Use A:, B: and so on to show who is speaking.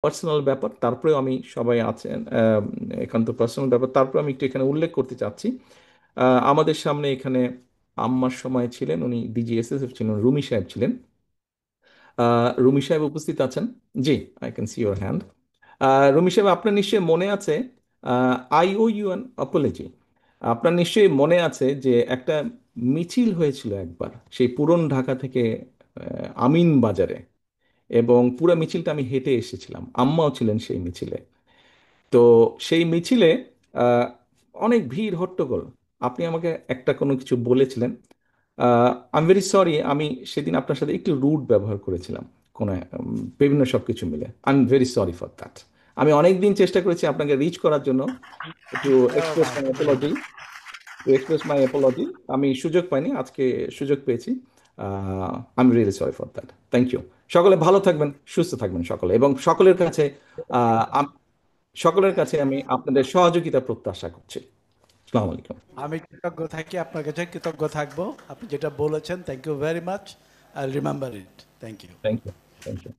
A: Personal ব্যাপার, তারপরেও আমি সবাই আছেন একান্ত পার্সোনাল ব্যাপার, তারপরে আমি একটু এখানে উল্লেখ করতে চাচ্ছি। আমাদের সামনে এখানে আম্মার সময় ছিলেন, উনি ডিজিএসএসএফ ছিলেন, রুমি সাহেব ছিলেন। রুমি সাহেব উপস্থিত আছেন? জি, I can see your hand. Rumi সাহেব, আপনার নিশ্চয়ই মনে আছে, I owe you an apology. আপনার নিশ্চয়ই মনে আছে যে একটা মিছিল হয়েছিল একবার সেই পুরন ঢাকা থেকে আমিন বাজারে, এবং পুরো মিছিলটা আমি হেঁটে এসেছিলাম, আম্মাও ছিলেন সেই মিছিলে। তো সেই মিছিলে আহ, অনেক ভিড় হট্টগোল। আপনি আমাকে একটা কোনো কিছু বলেছিলেন। আই এম ভেরি সরি, আমি সেদিন আপনার সাথে একটু রুড ব্যবহার করেছিলাম কোনো বিভিন্ন সব কিছু মিলে। I am very sorry for that. আমি অনেক দিন চেষ্টা করেছি আপনাকে রিচ করার জন্য, একটু express my apology, to express my apology. আমি সুযোগ পাইনি, আজকে সুযোগ পেয়েছি। I am really sorry for that. Thank you. সকলে ভালো থাকবেন, সুস্থ থাকবেন সকলে, এবং সকলের কাছে আহ, আম- সকলের কাছে আমি আপনাদের সহযোগিতা প্রত্যাশা করছি। আসসালামু আলাইকুম।
B: আমি কৃতজ্ঞ থাকি, আপনার কাছে কৃতজ্ঞ থাকবো। আপনি যেটা বলেছেন, thank you very much. I remember it. Thank you.
A: Thank you. Thank you.